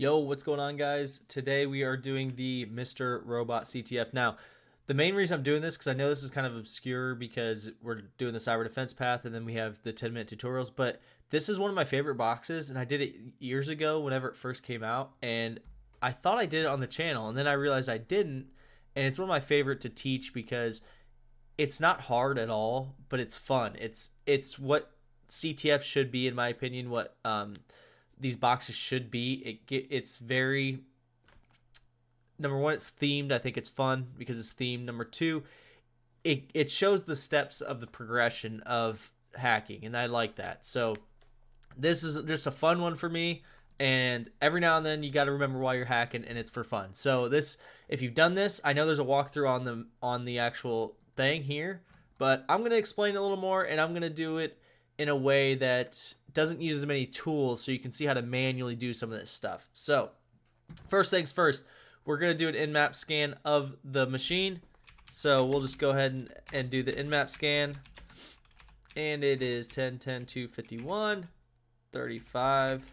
Yo, what's going on, guys? Today we are doing the Mr.Robot CTF. Now, the main reason I'm doing this, because I know this is kind of obscure because we're doing the cyber defense path and then we have the 10-minute tutorials, but this is one of my favorite boxes, and I did it years ago whenever it first came out, and I thought I did it on the channel, and then I realized I didn't, and it's one of my favorite to teach because it's not hard at all, but it's fun. It's what CTF should be, in my opinion, what these boxes should be. It's very, number one, it's themed. I think it's fun because it's themed. Number two, it shows the steps of the progression of hacking, and I like that. So this is just a fun one for me, and every now and then you got to remember why you're hacking, and it's for fun. So this, if you've done this, I know there's a walkthrough on the actual thing here, but I'm going to explain it a little more, and I'm going to do it in a way that doesn't use as many tools, so you can see how to manually do some of this stuff. So first things first, we're going to do an Nmap scan of the machine. So we'll just go ahead and do the Nmap scan, and it is 10.10.251 35.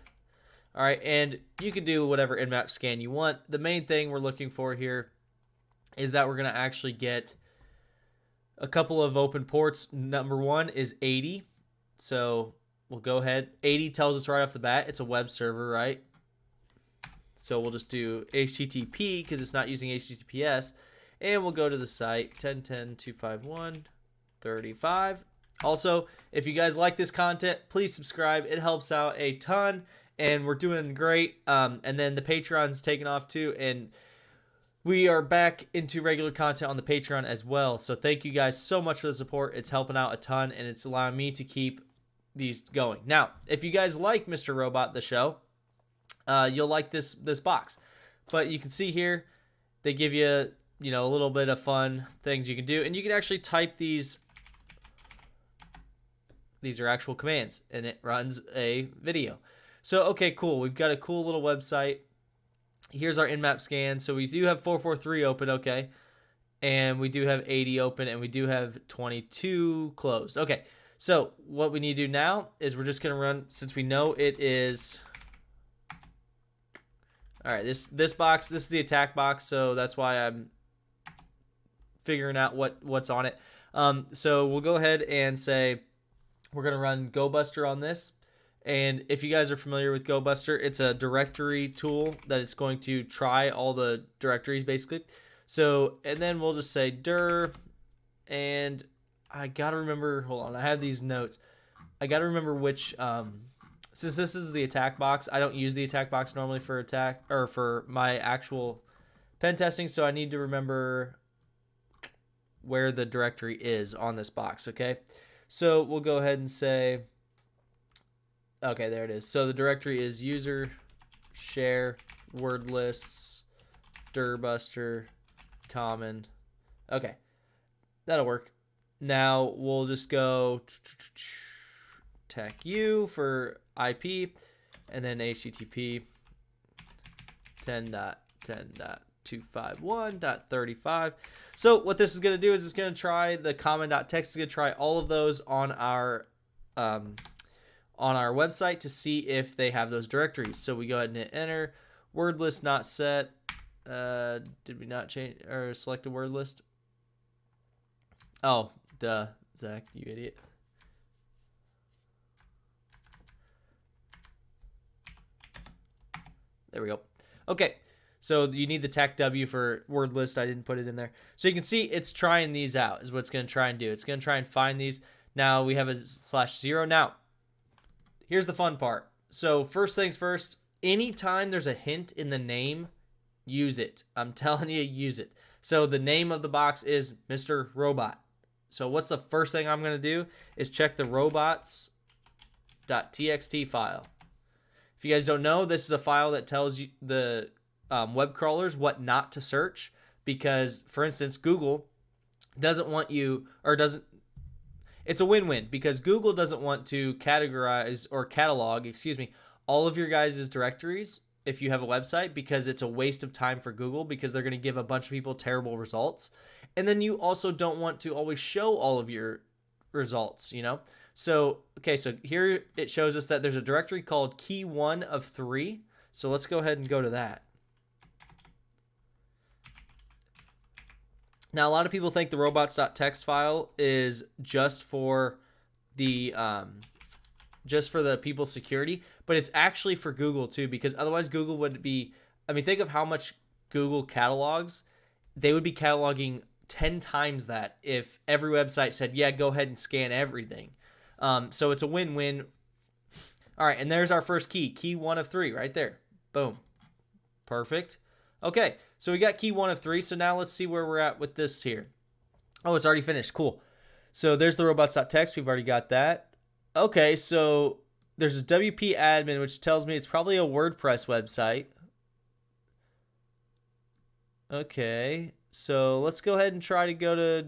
All right, and you can do whatever Nmap scan you want. The main thing we're looking for here is that we're going to actually get a couple of open ports. Number one is 80. So we'll go ahead. 80 tells us right off the bat it's a web server, right? So we'll just do HTTP because it's not using HTTPS. And we'll go to the site 10.10.251.35. Also, if you guys like this content, please subscribe. It helps out a ton, and we're doing great. And then the Patreon's taking off too, and we are back into regular content on the Patreon as well. So thank you guys so much for the support. It's helping out a ton, and it's allowing me to keep these going. Now, if you guys like Mr. Robot, the show, you'll like this box. But you can see here, they give you, a little bit of fun things you can do, and you can actually type these. These are actual commands, and it runs a video. So, okay, cool. We've got a cool little website. Here's our Nmap scan. So we do have 443 open, okay. And we do have 80 open, and we do have 22 closed. Okay, so what we need to do now is we're just going to run, since we know it is... All right, this box, this is the attack box, so that's why I'm figuring out what's on it. So we'll go ahead and say we're going to run GoBuster on this. And if you guys are familiar with GoBuster, it's a directory tool that it's going to try all the directories, basically. So, and then we'll just say dir, and I got to remember, hold on, I have these notes. I got to remember which, since this is the attack box, I don't use the attack box normally for attack, or for my actual pen testing, so I need to remember where the directory is on this box, okay? So we'll go ahead and say... Okay, there it is. So the directory is user, share, word lists, dirbuster, common. Okay, that'll work. Now we'll just go TACU for IP, and then HTTP 10.10.251.35. So what this is going to do is it's going to try the common.txt. It's going to try all of those on our website to see if they have those directories. So we go ahead and hit enter. Word list not set. Did we not change or select a word list? Oh, duh, Zach, you idiot. There we go. Okay, so you need the TAC W for word list. I didn't put it in there. So you can see it's trying these out is what it's going to try and do. It's going to try and find these. Now we have a /0. Now, here's the fun part. So first things first, anytime there's a hint in the name, use it. I'm telling you, use it. So the name of the box is Mr. Robot. So what's the first thing I'm going to do is check the robots.txt file. If you guys don't know, this is a file that tells you the web crawlers what not to search, because, for instance, Google doesn't want you, or doesn't, it's a win-win, because Google doesn't want to categorize or catalog, all of your guys' directories if you have a website, because it's a waste of time for Google, because they're going to give a bunch of people terrible results. And then you also don't want to always show all of your results, So, okay, so here it shows us that there's a directory called key1 of 3. So let's go ahead and go to that. Now, a lot of people think the robots.txt file is just for the people's security, but it's actually for Google too, because otherwise Google would be, I mean, think of how much Google catalogs. They would be cataloging 10 times that if every website said, yeah, go ahead and scan everything. So it's a win-win. All right, and there's our first key. Key 1 of 3 right there. Boom. Perfect. Okay, so we got key 1 of 3. So now let's see where we're at with this here. Oh, it's already finished. Cool. So there's the robots.txt. We've already got that. Okay, so there's a WP admin, which tells me it's probably a WordPress website. Okay, so let's go ahead and try to go to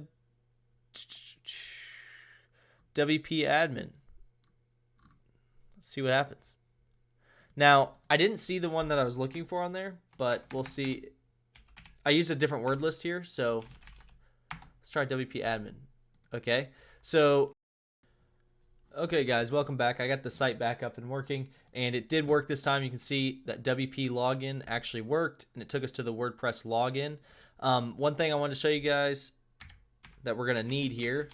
WP admin. Let's see what happens. Now, I didn't see the one that I was looking for on there, but we'll see. I used a different word list here, so let's try WP admin. Okay, so okay guys, welcome back. I got the site back up and working, and it did work this time. You can see that WP login actually worked, and it took us to the WordPress login. One thing I wanted to show you guys that we're going to need here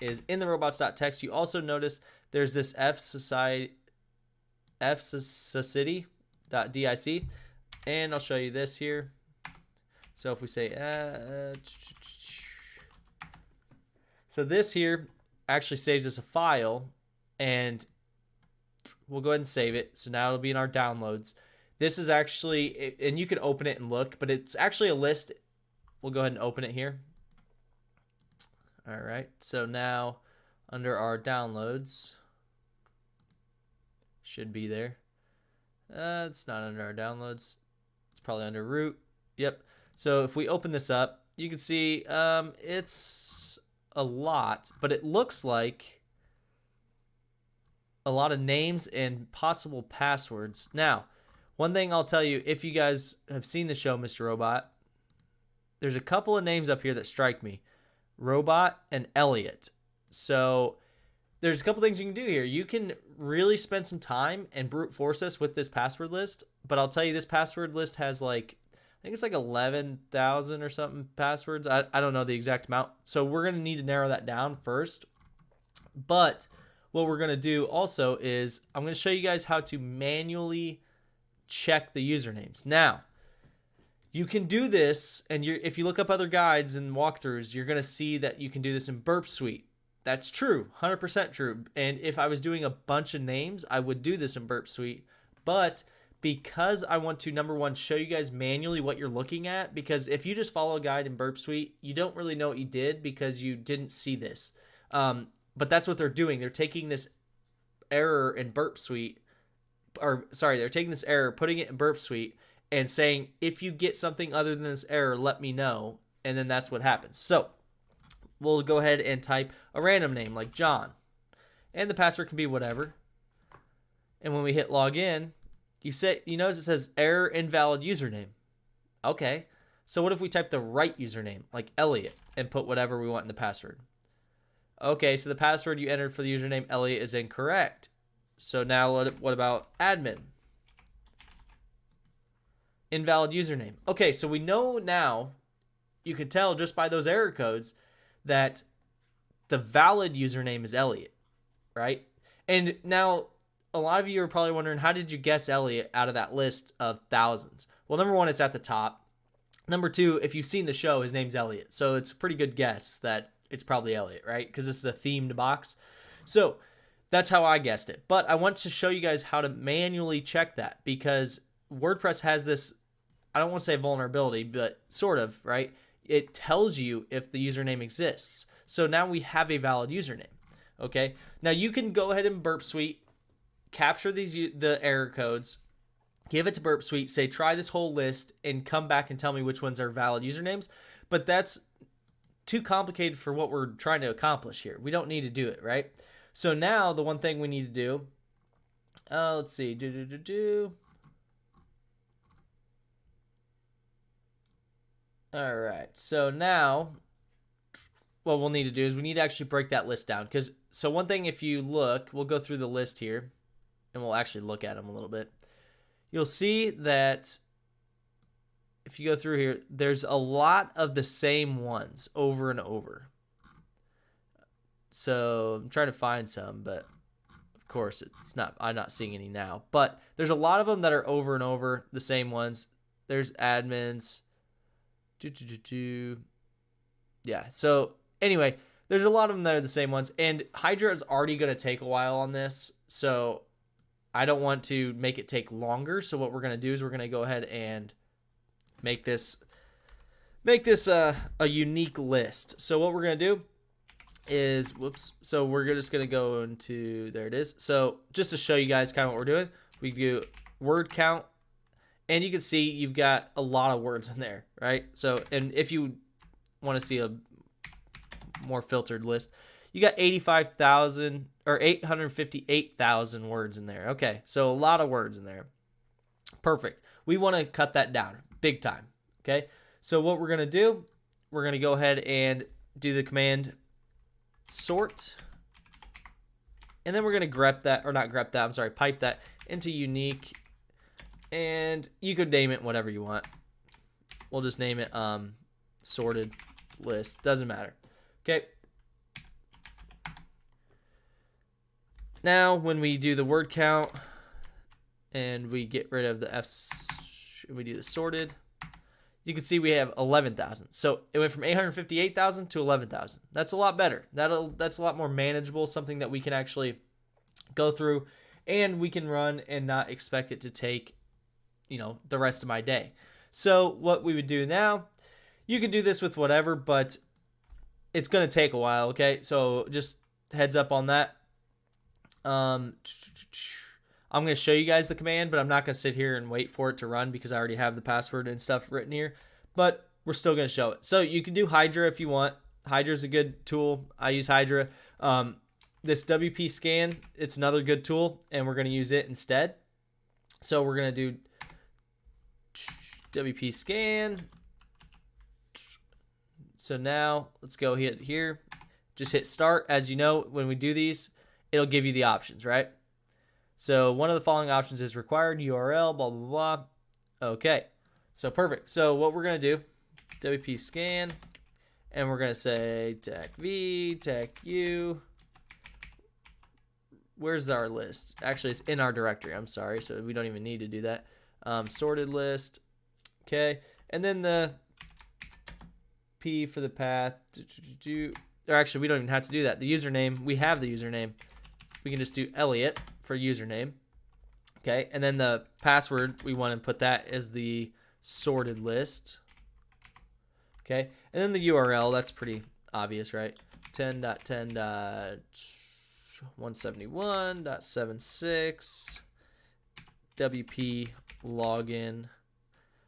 is in the robots.txt, you also notice there's this fsociety.dic, and I'll show you this here. So if we say, so this here actually saves us a file, and we'll go ahead and save it. So now it'll be in our downloads. This is actually, and you can open it and look, but it's actually a list. We'll go ahead and open it here. All right, so now under our downloads, should be there. It's not under our downloads. It's probably under root. Yep. So if we open this up, you can see it's a lot, but it looks like a lot of names and possible passwords. Now, one thing I'll tell you, if you guys have seen the show Mr. Robot, there's a couple of names up here that strike me. Robot and Elliot. So there's a couple things you can do here. You can really spend some time and brute force this with this password list, but I'll tell you, this password list has like, I think it's like 11,000 or something passwords. I don't know the exact amount. So we're going to need to narrow that down first. But what we're going to do also is I'm going to show you guys how to manually check the usernames. Now, you can do this, and if you look up other guides and walkthroughs, you're going to see that you can do this in Burp Suite. That's true, 100% true. And if I was doing a bunch of names, I would do this in Burp Suite. But because I want to, number one, show you guys manually what you're looking at, because if you just follow a guide in Burp Suite, you don't really know what you did because you didn't see this. But that's what they're doing. They're taking this error in Burp Suite, or sorry, they're taking this error, putting it in Burp Suite, and saying, if you get something other than this error, let me know. And then that's what happens. So we'll go ahead and type a random name like John. And the password can be whatever. And when we hit login, you notice it says error invalid username. Okay. So what if we type the right username, like Elliot, and put whatever we want in the password? Okay, so the password you entered for the username Elliot is incorrect. So now what about admin? Invalid username. Okay, so we know now, you can tell just by those error codes, that the valid username is Elliot, right? And now a lot of you are probably wondering, how did you guess Elliot out of that list of thousands? Well, number one, it's at the top. Number two, if you've seen the show, his name's Elliot. So it's a pretty good guess that it's probably Elliot, right? Because this is a themed box. So that's how I guessed it. But I want to show you guys how to manually check that, because WordPress has this, I don't want to say vulnerability, but sort of, right? It tells you if the username exists. So now we have a valid username, okay? Now you can go ahead and Burp Suite, capture the error codes, give it to Burp Suite, say try this whole list, and come back and tell me which ones are valid usernames. But that's too complicated for what we're trying to accomplish here. We don't need to do it, right? So now the one thing we need to do, let's see, All right, so now what we'll need to do is we need to actually break that list down. So one thing, if you look, we'll go through the list here, and we'll actually look at them a little bit. you'll see that if you go through here, there's a lot of the same ones over and over. So I'm trying to find some, but of course it's not. I'm not seeing any now. But there's a lot of them that are over and over the same ones. There's admins. Yeah. So anyway, there's a lot of them that are the same ones, and Hydra is already going to take a while on this, so I don't want to make it take longer. So what we're going to do is we're going to go ahead and make this a unique list. So what we're going to do is, so we're just going to go into, there it is. So just to show you guys kind of what we're doing, we do word count, and you can see you've got a lot of words in there, right? So, and if you want to see a more filtered list, you got 85,000 or 858,000 words in there. Okay, so a lot of words in there. Perfect. We want to cut that down big time. Okay, so what we're going to do, we're going to go ahead and do the command sort, and then we're going to grep that, or not grep that, I'm sorry, pipe that into unique, and you could name it whatever you want. We'll just name it sorted list, doesn't matter. Okay. Now when we do the word count and we get rid of the F's, we do the sorted, you can see we have 11,000. So it went from 858,000 to 11,000. That's a lot better. That's a lot more manageable, something that we can actually go through and we can run and not expect it to take, you know, the rest of my day. So what we would do now, you can do this with whatever, but it's going to take a while, okay? So just heads up on that. I'm going to show you guys the command, but I'm not going to sit here and wait for it to run because I already have the password and stuff written here. But we're still going to show it. So you can do Hydra if you want. Hydra is a good tool. I use Hydra. This WP Scan, it's another good tool, and we're going to use it instead. So we're going to do WP Scan. So now let's go hit here. Just hit start. As you know, when we do these, it'll give you the options, right? So one of the following options is required URL, blah, blah, blah. Okay, so perfect. So what we're going to do, WP Scan, and we're going to say tech V, tech U. Where's our list? Actually, it's in our directory. I'm sorry, so we don't even need to do that. Sorted list. Okay, and then the P for the path. Or actually, we don't even have to do that. The username, we have the username. We can just do Elliot for username. Okay, and then the password, we want to put that as the sorted list. Okay, and then the URL, that's pretty obvious, right? 10.10.171.76 WP login.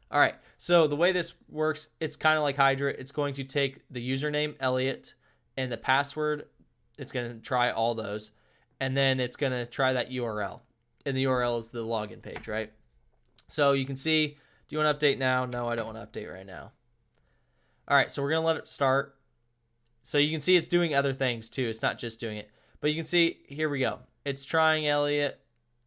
All right, so the way this works, it's kind of like Hydra. It's going to take the username, Elliot, and the password. It's going to try all those. And then it's going to try that URL. And the URL is the login page, right? So you can see, do you want to update now? No, I don't want to update right now. All right, so we're going to let it start. So you can see it's doing other things too. It's not just doing it. But you can see, here we go. It's trying Elliot.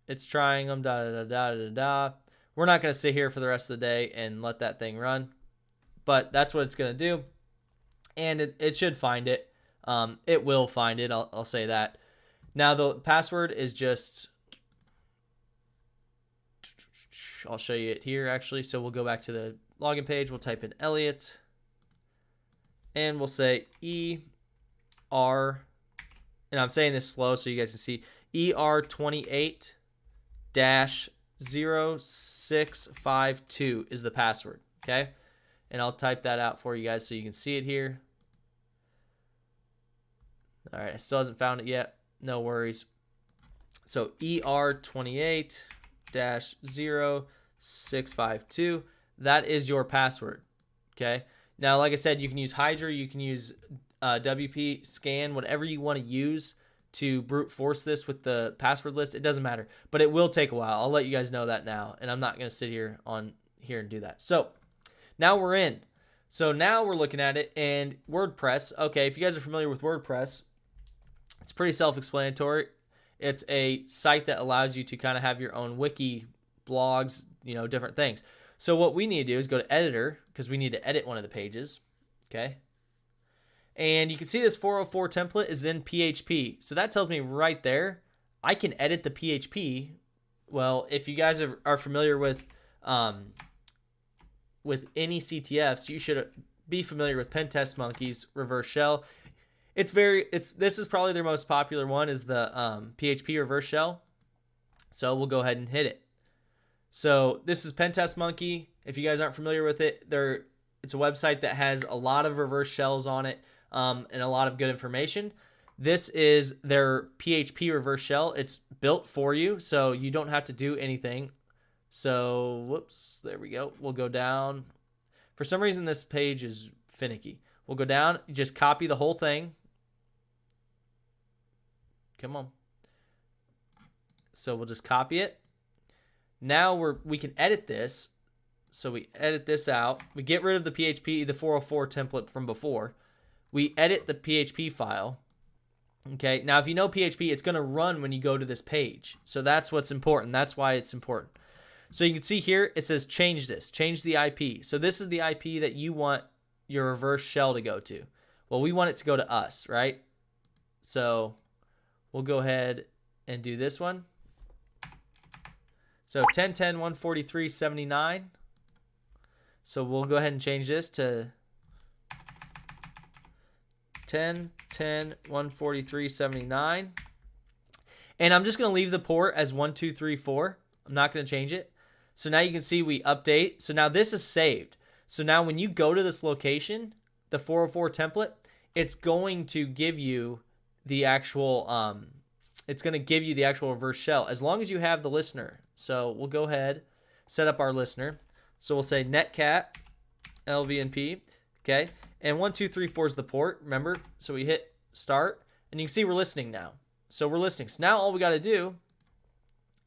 It's trying them, da-da-da-da-da-da. We're not going to sit here for the rest of the day and let that thing run. But that's what it's going to do. And it should find it. It will find it, I'll say that. Now the password is just, I'll show you it here actually. So we'll go back to the login page. We'll type in Elliot. And we'll say ER, and I'm saying this slow so you guys can see, ER28-0652 is the password, okay? And I'll type that out for you guys so you can see it here. All right, it still hasn't found it yet. No worries. So ER28-0652, that is your password, okay? Now, like I said, you can use Hydra, you can use WP Scan, whatever you want to use to brute force this with the password list. It doesn't matter, but it will take a while. I'll let you guys know that now, and I'm not going to sit here and do that. So now we're in. So now we're looking at it, and WordPress. Okay, if you guys are familiar with WordPress, it's pretty self-explanatory. It's a site that allows you to kind of have your own wiki, blogs, different things. So what we need to do is go to editor, because we need to edit one of the pages. Okay. And you can see this 404 template is in PHP. So that tells me right there, I can edit the PHP. Well, if you guys are familiar with any CTFs, you should be familiar with Pentest Monkey's Reverse Shell. This is probably their most popular one, is the PHP Reverse Shell. So we'll go ahead and hit it. So this is Pentest Monkey. If you guys aren't familiar with it, it's a website that has a lot of reverse shells on it, and a lot of good information. This is their PHP Reverse Shell. It's built for you, so you don't have to do anything. So, whoops, there we go. We'll go down. For some reason, this page is finicky. We'll go down, just copy the whole thing. Come on. So we'll just copy it. Now we can edit this. So we edit this out. We get rid of the PHP, the 404 template from before. We edit the PHP file. Okay, now if you know PHP, it's going to run when you go to this page. So that's what's important. That's why it's important. So you can see here, it says change this, change the IP. So this is the IP that you want your reverse shell to go to. Well, we want it to go to us, right? So we'll go ahead and do this one. So 10.10.143.79. So we'll go ahead and change this to 10.10.143.79. And I'm just going to leave the port as 1234. I'm not going to change it. So now you can see we update. So now this is saved. So now when you go to this location, the 404 template, it's going to give you the actual reverse shell as long as you have the listener. So we'll go ahead, set up our listener. So we'll say netcat lvnp, okay? And 1234 is the port, remember? So we hit start, and you can see we're listening now. So we're listening. So now all we got to do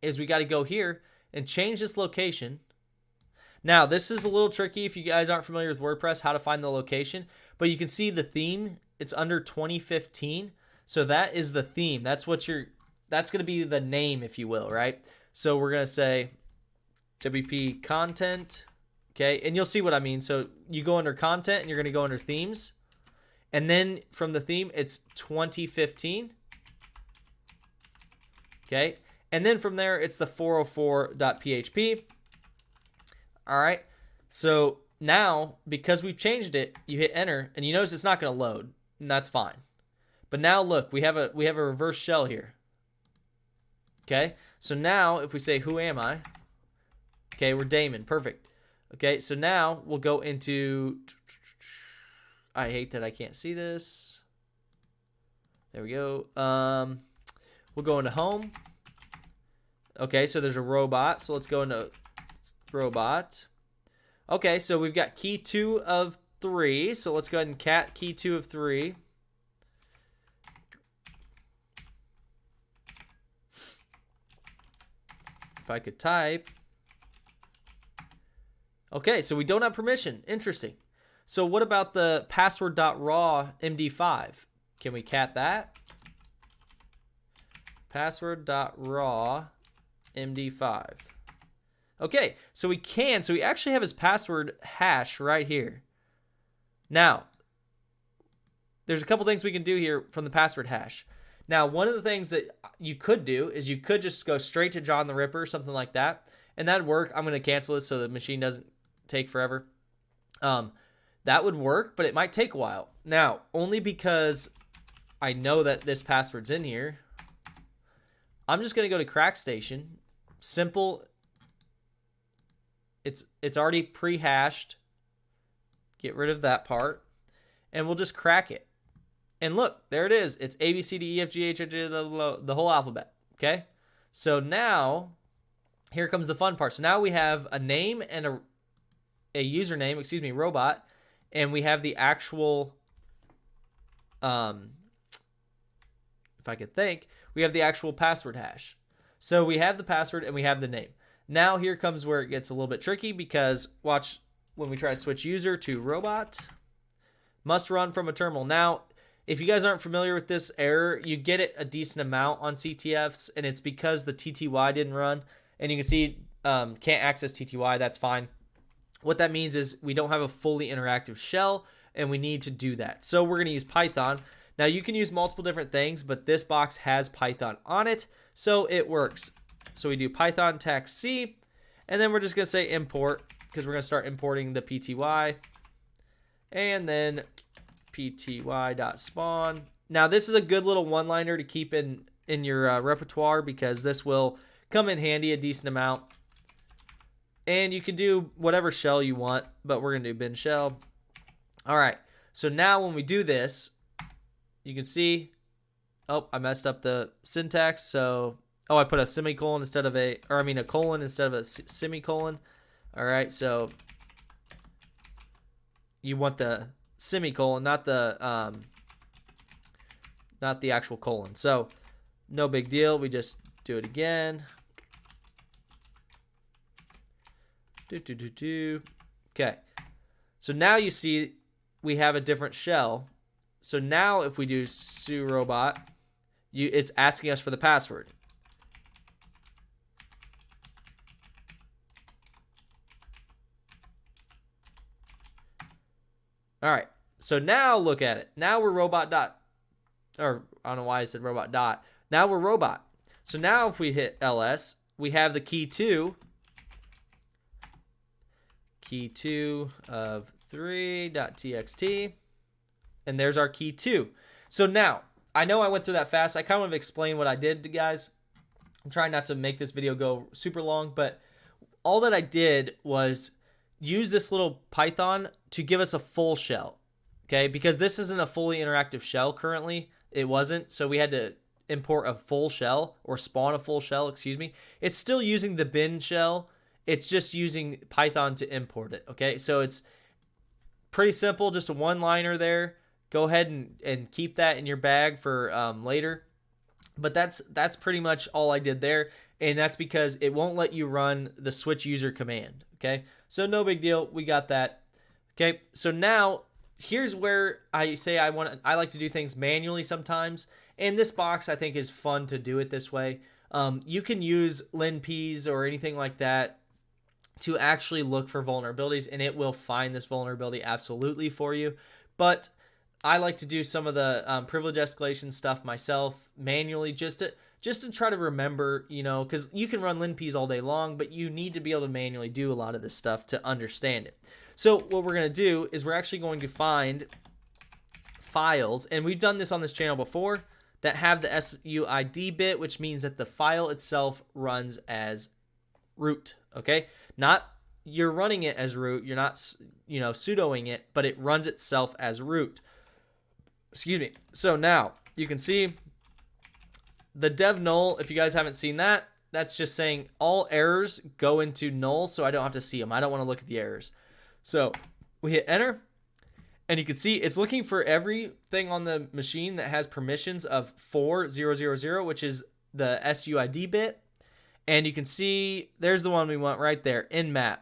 is we got to go here and change this location. Now, this is a little tricky if you guys aren't familiar with WordPress, how to find the location. But you can see the theme, it's under 2015. So that is the theme. That's going to be the name, if you will, right? So we're going to say WP content, okay? And you'll see what I mean. So you go under content and you're going to go under themes. And then from the theme, it's 2015. Okay? And then from there, it's the 404.php. All right? So now, because we've changed it, you hit enter, and you notice it's not going to load, and that's fine. But now look, we have a reverse shell here. Okay? So now, if we say, who am I? Okay, we're Damon. Perfect. Okay, so now we'll go into... I hate that I can't see this. There we go. We'll go into home. Okay, so there's a robot. So let's go into robot. Okay, so we've got key 2 of 3. So let's go ahead and cat key 2 of 3. If I could type. Okay, so we don't have permission. Interesting. So what about the password.raw MD5? Can we cat that? Password.raw MD5. Okay, so we can. So we actually have his password hash right here. Now, there's a couple things we can do here from the password hash. Now, one of the things that you could do is you could just go straight to John the Ripper, something like that, and that'd work. I'm going to cancel this so the machine doesn't take forever. That would work, but it might take a while. Now, only because I know that this password's in here, I'm just going to go to CrackStation. Simple. It's already pre-hashed. Get rid of that part. And we'll just crack it. And look, there it is. It's A, B, C, D, E, F, G, H, I, J, the whole alphabet. Okay? So now, here comes the fun part. So now we have a name and a username, robot. And we have the actual, if I could think, we have the actual password hash. So we have the password and we have the name. Now here comes where it gets a little bit tricky, because watch when we try to switch user to robot, must run from a terminal. Now, if you guys aren't familiar with this error, you get it a decent amount on CTFs, and it's because the TTY didn't run. And you can see can't access TTY, that's fine. What that means is we don't have a fully interactive shell, and we need to do that. So we're going to use Python. Now you can use multiple different things, but this box has Python on it, so it works. So we do Python tax C, and then we're just going to say import, because we're going to start importing the PTY, and then pty.spawn. Now this is a good little one-liner to keep in your repertoire, because this will come in handy a decent amount. And you can do whatever shell you want, but we're going to do bin shell. All right, so now when we do this, you can see, oh, I messed up the syntax. So, oh, I put a semicolon instead of a colon instead of a semicolon. All right, so you want the semicolon, not the actual colon. So, no big deal. We just do it again. Okay, so now you see we have a different shell. So now if we do Robot, it's asking us for the password. All right, so now look at it. Now we're robot dot, or I don't know why I said robot dot. Now we're robot. So now if we hit ls, we have the key 2 of 3.txt, and there's our key 2. So now, I know I went through that fast. I kind of explained what I did to guys. I'm trying not to make this video go super long, but all that I did was use this little Python to give us a full shell, okay? Because this isn't a fully interactive shell currently. It wasn't, so we had to import a full shell, or spawn a full shell, excuse me. It's still using the bin shell. It's just using Python to import it, okay? So it's pretty simple, just a one-liner there. Go ahead and keep that in your bag for later. But that's pretty much all I did there, and that's because it won't let you run the switch user command, okay? So no big deal, we got that. Okay, so now here's where I say I like to do things manually sometimes, and this box I think is fun to do it this way. You can use linps or anything like that to actually look for vulnerabilities, and it will find this vulnerability absolutely for you. But I like to do some of the privilege escalation stuff myself manually, just to try to remember, you know, because you can run linps all day long, but you need to be able to manually do a lot of this stuff to understand it. So what we're going to do is we're actually going to find files, and we've done this on this channel before, that have the SUID bit, which means that the file itself runs as root, okay? Not you're running it as root, you're not, you know, sudoing it, but it runs itself as root. Excuse me. So now you can see the dev null. If you guys haven't seen that, that's just saying all errors go into null, so I don't have to see them. I don't want to look at the errors. So we hit enter, and you can see it's looking for everything on the machine that has permissions of 4000, which is the SUID bit. And you can see there's the one we want right there, Nmap.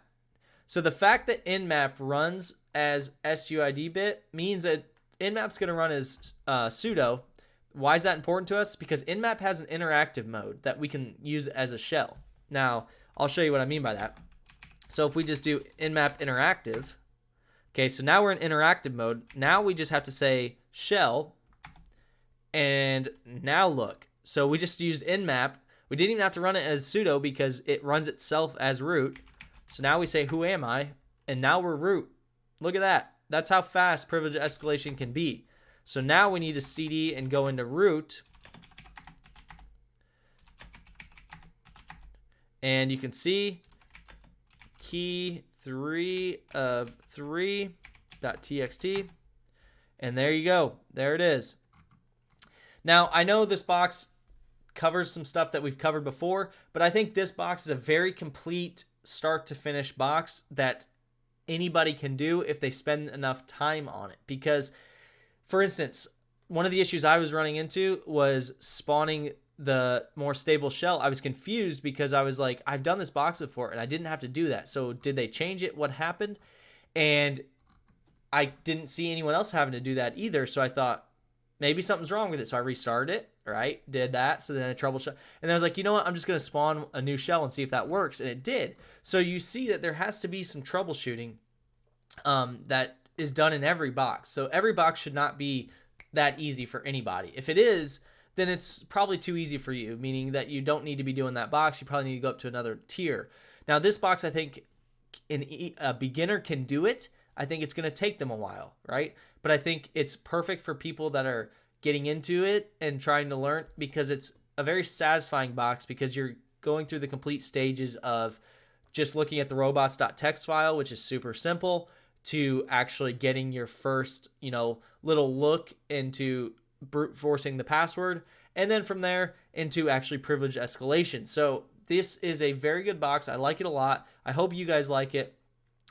So the fact that Nmap runs as SUID bit means that Nmap's going to run as sudo. Why is that important to us? Because Nmap has an interactive mode that we can use as a shell. Now, I'll show you what I mean by that. So if we just do Nmap interactive, okay, so now we're in interactive mode. Now we just have to say shell, and now look. So we just used Nmap. We didn't even have to run it as sudo because it runs itself as root. So now we say who am I, and now we're root. Look at that. That's how fast privilege escalation can be. So now we need to cd and go into root. And you can see key 3 of 3.txt. And there you go. There it is. Now, I know this box covers some stuff that we've covered before, but I think this box is a very complete start to finish box that anybody can do if they spend enough time on it. Because, for instance, one of the issues I was running into was spawning the more stable shell. I was confused because I was like, I've done this box before and I didn't have to do that. So did they change it? What happened? And I didn't see anyone else having to do that either. So I thought maybe something's wrong with it. So I restarted it right? Did that. So then I troubleshoot. And then I was like, you know what? I'm just going to spawn a new shell and see if that works. And it did. So you see that there has to be some troubleshooting that is done in every box. So every box should not be that easy for anybody. If it is, then it's probably too easy for you, meaning that you don't need to be doing that box. You probably need to go up to another tier. Now this box, I think a beginner can do it. I think it's going to take them a while, right? But I think it's perfect for people that are getting into it and trying to learn, because it's a very satisfying box, because you're going through the complete stages of just looking at the robots.txt file, which is super simple, to actually getting your first, little look into brute forcing the password, and then from there into actually privilege escalation. So this is a very good box. I like it a lot. I hope you guys like it.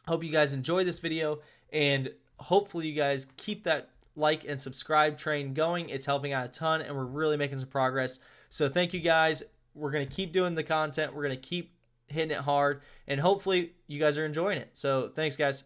Hope you guys enjoy this video, and hopefully you guys keep that like and subscribe train going. It's helping out a ton, and we're really making some progress. So thank you guys. We're going to keep doing the content. We're going to keep hitting it hard, and hopefully you guys are enjoying it. So thanks, guys.